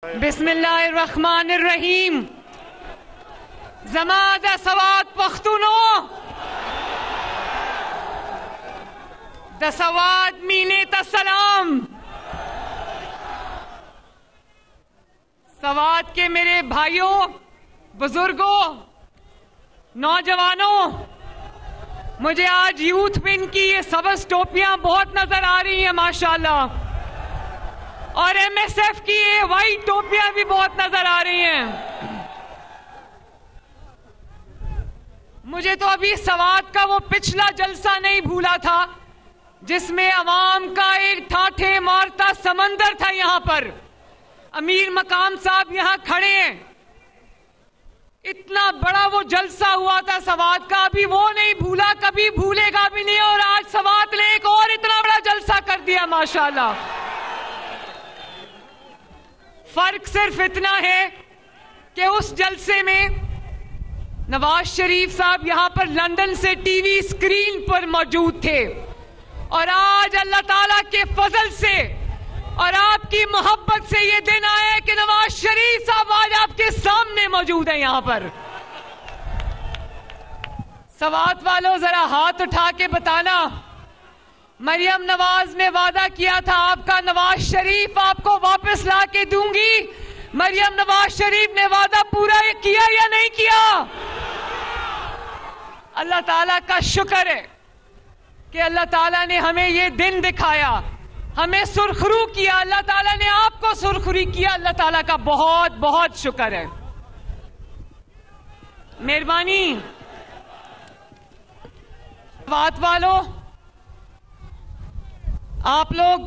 بسم اللہ الرحمن الرحیم. زما د سوات پښتونو د سوات مینې ته سلام. سوات کے میرے بھائیوں، بزرگوں، نوجوانوں، مجھے آج یوتھ ون کی یہ سبز ٹوپیاں بہت نظر آ رہی ہیں ماشاءاللہ، اور ایم ایس ایف کی یہ وائٹ ٹوپیاں بھی بہت نظر آ رہی ہیں. مجھے تو ابھی سوات کا وہ پچھلا جلسہ نہیں بھولا تھا جس میں عوام کا ایک ٹھاٹھے مارتا سمندر تھا. یہاں پر امیر مقام صاحب یہاں کھڑے ہیں. اتنا بڑا وہ جلسہ ہوا تھا سوات کا، ابھی وہ نہیں بھولا، کبھی بھولے گا بھی نہیں. اور آج سوات نے ایک اور اتنا بڑا جلسہ کر دیا ماشاءاللہ. فرق صرف اتنا ہے کہ اس جلسے میں نواز شریف صاحب یہاں پر لندن سے ٹی وی اسکرین پر موجود تھے، اور آج اللہ تعالیٰ کے فضل سے اور آپ کی محبت سے یہ دن آیا ہے کہ نواز شریف صاحب آج آپ کے سامنے موجود ہیں یہاں پر. سوات والوں ذرا ہاتھ اٹھا کے بتانا، مریم نواز نے وعدہ کیا تھا آپ کا نواز شریف آپ کو واپس لا کے دوں گی. مریم نواز شریف نے وعدہ پورا کیا یا نہیں کیا؟ اللہ تعالیٰ کا شکر ہے کہ اللہ تعالیٰ نے ہمیں یہ دن دکھایا، ہمیں سرخرو کیا. اللہ تعالیٰ نے آپ کو سرخری کیا. اللہ تعالیٰ کا بہت بہت شکر ہے. مہربانی. سوات والوں، آپ لوگ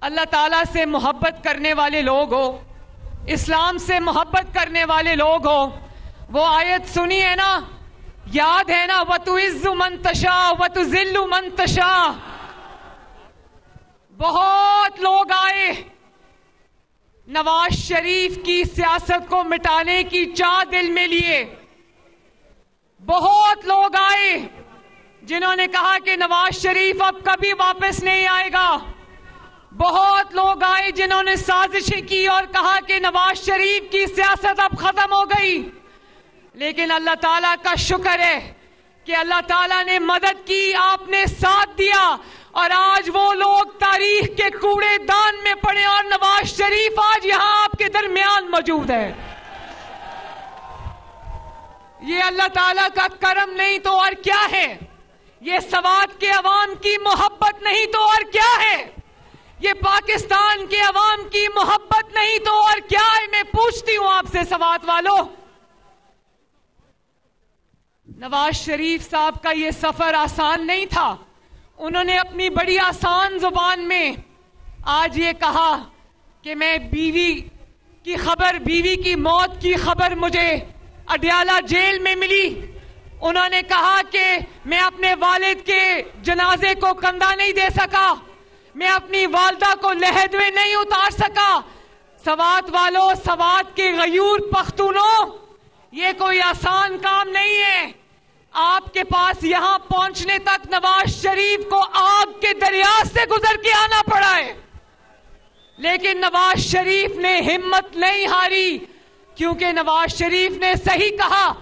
اللہ تعالیٰ سے محبت کرنے والے لوگ ہو، اسلام سے محبت کرنے والے لوگ ہو. وہ آیت سنی ہے نا، یاد ہے نا، وَتُعِزُّ مَن تَشَاءُ وَتُذِلُّ مَن تَشَاءُ. بہت لوگ آئے نواز شریف کی سیاست کو مٹانے کی چاہ دل میں لیے. بہت لوگ آئے جنہوں نے کہا کہ نواز شریف اب کبھی واپس نہیں آئے گا. بہت لوگ آئے جنہوں نے سازشیں کی اور کہا کہ نواز شریف کی سیاست اب ختم ہو گئی. لیکن اللہ تعالیٰ کا شکر ہے کہ اللہ تعالیٰ نے مدد کی، آپ نے ساتھ دیا، اور آج وہ لوگ تاریخ کے کوڑے دان میں پڑے اور نواز شریف آج یہاں آپ کے درمیان موجود ہے. یہ اللہ تعالیٰ کا کرم نہیں تو اور کیا ہے؟ یہ سوات کے عوام کی محبت نہیں تو اور کیا ہے؟ یہ پاکستان کے عوام کی محبت نہیں تو اور کیا ہے؟ میں پوچھتی ہوں آپ سے سوات والوں، نواز شریف صاحب کا یہ سفر آسان نہیں تھا. انہوں نے اپنی بڑی آسان زبان میں آج یہ کہا کہ میں بیوی کی موت کی خبر مجھے اڈیالہ جیل میں ملی. انہوں نے کہا کہ میں اپنے والد کے جنازے کو کندھا نہیں دے سکا، میں اپنی والدہ کو لحد میں نہیں اتار سکا. سوات والوں، سوات کے غیور پختونوں، یہ کوئی آسان کام نہیں ہے. آپ کے پاس یہاں پہنچنے تک نواز شریف کو آگ کے دریا سے گزر کے آنا پڑا ہے. لیکن نواز شریف نے ہمت نہیں ہاری، کیونکہ نواز شریف نے صحیح کہا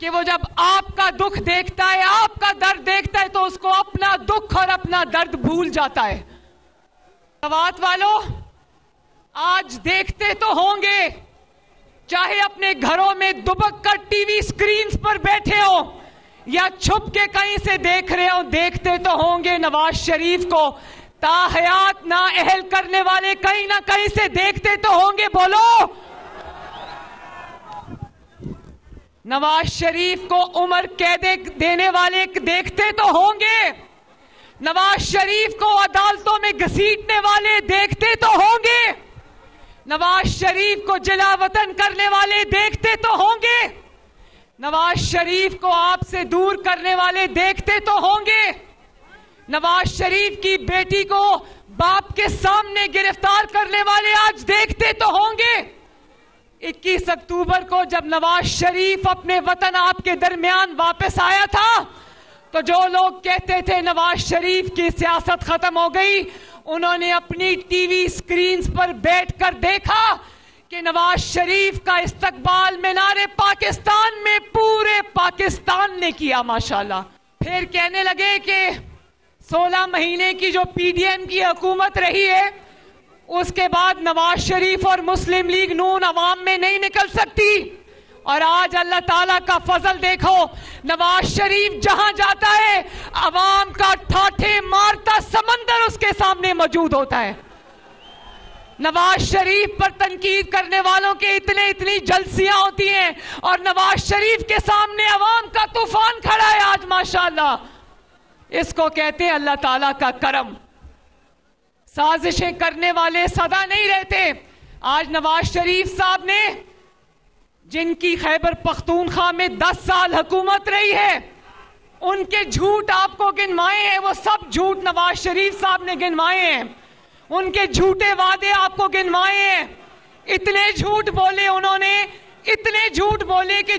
کہ وہ جب آپ کا دکھ دیکھتا ہے، آپ کا درد دیکھتا ہے، تو اس کو اپنا دکھ اور اپنا درد بھول جاتا ہے. سوات والوں، آج دیکھتے تو ہوں گے، چاہے اپنے گھروں میں دبک کر ٹی وی سکرینز پر بیٹھے ہو یا چھپ کے کہیں سے دیکھ رہے ہو، دیکھتے تو ہوں گے نواز شریف کو تا حیات نا اہل کرنے والے کہیں نہ کہیں سے دیکھتے تو ہوں گے. بولو. نواز شریف کو عمر قید دینے والے دیکھتے تو ہوں گے. نواز شریف کو عدالتوں میں گھسیٹنے والے دیکھتے تو ہوں گے. نواز شریف کو جلا وطن کرنے والے دیکھتے تو ہوں گے. نواز شریف کو آپ سے دور کرنے والے دیکھتے تو ہوں گے. نواز شریف کی بیٹی کو باپ کے سامنے گرفتار کرنے والے آج دیکھتے تو ہوں گے. 21 اکتوبر کو جب نواز شریف اپنے وطن آپ کے درمیان واپس آیا تھا تو جو لوگ کہتے تھے نواز شریف کی سیاست ختم ہو گئی، انہوں نے اپنی ٹی وی سکرینز پر بیٹھ کر دیکھا کہ نواز شریف کا استقبال مینار پاکستان میں پورے پاکستان نے کیا ماشاءاللہ۔ پھر کہنے لگے کہ 16 مہینے کی جو پی ڈی ایم کی حکومت رہی ہے، اس کے بعد نواز شریف اور مسلم لیگ نون عوام میں نہیں نکل سکتی، اور آج اللہ تعالیٰ کا فضل دیکھو، نواز شریف جہاں جاتا ہے عوام کا ٹھاٹھے مارتا سمندر اس کے سامنے موجود ہوتا ہے۔ نواز شریف پر تنقید کرنے والوں کے اتنی جلسیاں ہوتی ہیں، اور نواز شریف کے سامنے عوام کا طوفان کھڑا ہے آج ماشاءاللہ۔ اس کو کہتے ہیں اللہ تعالیٰ کا کرم۔ سازشیں کرنے والے سدا نہیں رہتے۔ آج نواز شریف صاحب نے، جن کی خیبر پختونخوا میں 10 سال حکومت رہی ہے، ان کے جھوٹ آپ کو گنوائے ہیں، وہ سب جھوٹ نواز شریف صاحب نے گنوائے ہیں، ان کے جھوٹے وعدے آپ کو گنوائے ہیں۔ اتنے جھوٹ بولے انہوں نے، اتنے جھوٹ بولے کہ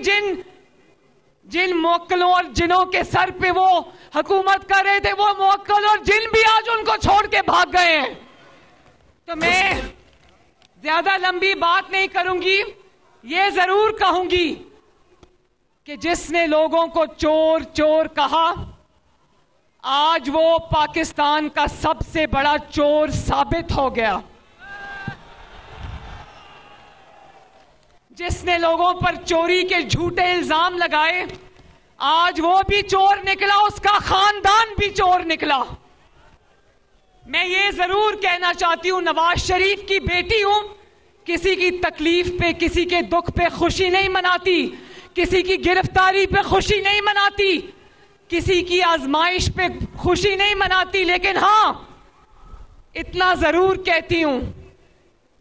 جن موکلوں اور جنوں کے سر پہ وہ حکومت کر رہے تھے، وہ موکل اور جن بھی آج ان کو چھوڑ کے بھاگ گئے ہیں۔ تو میں زیادہ لمبی بات نہیں کروں گی، یہ ضرور کہوں گی کہ جس نے لوگوں کو چور چور کہا، آج وہ پاکستان کا سب سے بڑا چور ثابت ہو گیا۔ جس نے لوگوں پر چوری کے جھوٹے الزام لگائے، آج وہ بھی چور نکلا، اس کا خاندان بھی چور نکلا۔ میں یہ ضرور کہنا چاہتی ہوں، نواز شریف کی بیٹی ہوں، کسی کی تکلیف پہ، کسی کے دکھ پہ خوشی نہیں مناتی، کسی کی گرفتاری پہ خوشی نہیں مناتی، کسی کی آزمائش پہ خوشی نہیں مناتی، لیکن ہاں اتنا ضرور کہتی ہوں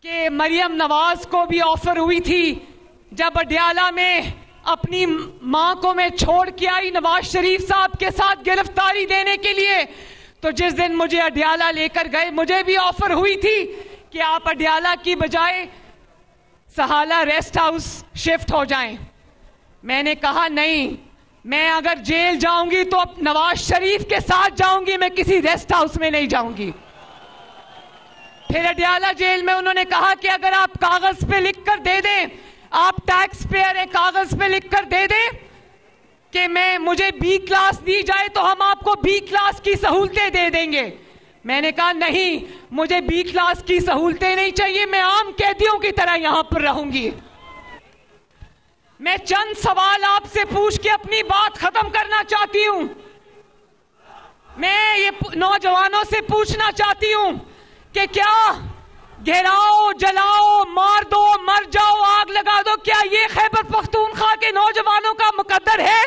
کہ مریم نواز کو بھی آفر ہوئی تھی جب اڈیالہ میں اپنی ماں کو میں چھوڑ کے آئی نواز شریف صاحب کے ساتھ گرفتاری دینے کے لیے، تو جس دن مجھے اڈیالہ لے کر گئے مجھے بھی آفر ہوئی تھی کہ آپ اڈیالہ کی بجائے سہالہ ریسٹ ہاؤس شفٹ ہو جائیں۔ میں نے کہا نہیں، میں اگر جیل جاؤں گی تو اب نواز شریف کے ساتھ جاؤں گی، میں کسی ریسٹ ہاؤس میں نہیں جاؤں گی۔ پھر اڈیالہ جیل میں انہوں نے کہا کہ اگر آپ کاغذ پہ لکھ کر دے دیں، آپ ٹیکس پیئر ہیں، کاغذ پہ لکھ کر دے دیں کہ مجھے بی کلاس دی جائے تو ہم آپ کو بی کلاس کی سہولتیں دے دیں گے۔ میں نے کہا نہیں، مجھے بی کلاس کی سہولتیں نہیں چاہیے، میں عام قیدیوں کی طرح یہاں پر رہوں گی۔ میں چند سوال آپ سے پوچھ کے اپنی بات ختم کرنا چاہتی ہوں۔ میں یہ نوجوانوں سے پوچھنا چاہتی ہوں کہ کیا گھیراؤ، جلاؤ، مار دو، مر جاؤ، آگ لگا دو، کیا یہ خیبر پختونخوا کے نوجوانوں کا مقدر ہے؟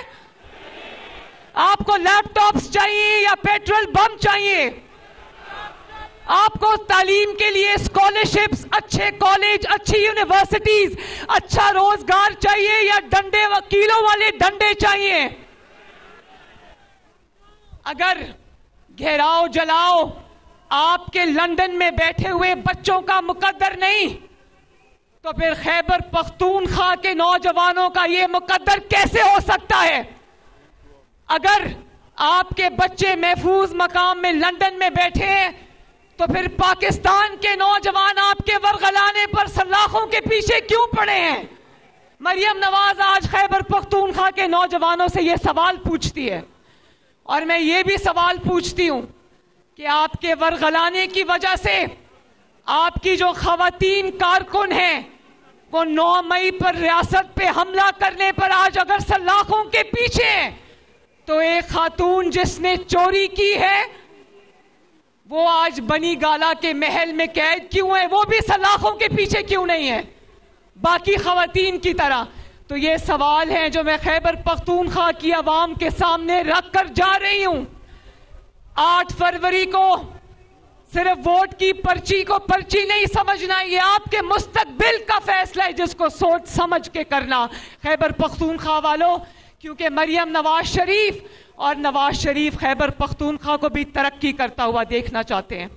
آپ کو لیپ ٹاپس چاہیے یا پیٹرول بم چاہیے؟ آپ کو تعلیم کے لیے اسکالرشپس، اچھے کالج، اچھی یونیورسٹیز، اچھا روزگار چاہیے یا ڈنڈے وکیلوں والے ڈنڈے چاہیے؟ اگر گھیراؤ جلاؤ آپ کے لندن میں بیٹھے ہوئے بچوں کا مقدر نہیں تو پھر خیبر پختونخوا کے نوجوانوں کا یہ مقدر کیسے ہو سکتا ہے؟ اگر آپ کے بچے محفوظ مقام میں لندن میں بیٹھے ہیں تو پھر پاکستان کے نوجوان آپ کے ورغلانے پر سلاخوں کے پیچھے کیوں پڑے ہیں؟ مریم نواز آج خیبر پختونخوا کے نوجوانوں سے یہ سوال پوچھتی ہے، اور میں یہ بھی سوال پوچھتی ہوں کہ آپ کے ورغلانے کی وجہ سے آپ کی جو خواتین کارکن ہیں وہ 9 مئی پر ریاست پہ حملہ کرنے پر آج اگر سلاخوں کے پیچھے ہیں، تو ایک خاتون جس نے چوری کی ہے وہ آج بنی گالا کے محل میں قید کیوں ہے؟ وہ بھی سلاخوں کے پیچھے کیوں نہیں ہے باقی خواتین کی طرح؟ تو یہ سوال ہیں جو میں خیبر پختونخوا کی عوام کے سامنے رکھ کر جا رہی ہوں۔ 8 فروری کو صرف ووٹ کی پرچی کو پرچی نہیں سمجھنا، یہ آپ کے مستقبل کا فیصلہ ہے جس کو سوچ سمجھ کے کرنا خیبر پختونخوا والوں، کیونکہ مریم نواز شریف اور نواز شریف خیبر پختونخوا کو بھی ترقی کرتا ہوا دیکھنا چاہتے ہیں۔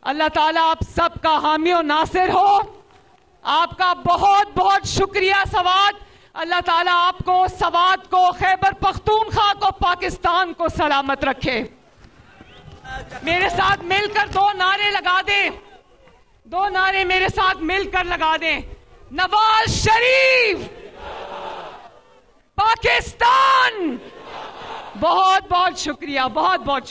اللہ تعالیٰ آپ سب کا حامی و ناصر ہو۔ آپ کا بہت بہت شکریہ سوات۔ اللہ تعالیٰ آپ کو، سوات کو، خیبر پختونخوا کو، پاکستان کو سلامت رکھے. میرے ساتھ مل کر 2 نعرے لگا دیں. 2 نعرے میرے ساتھ مل کر لگا دیں. نواز شریف پاکستان. بہت بہت شکریہ، بہت بہت شکریہ.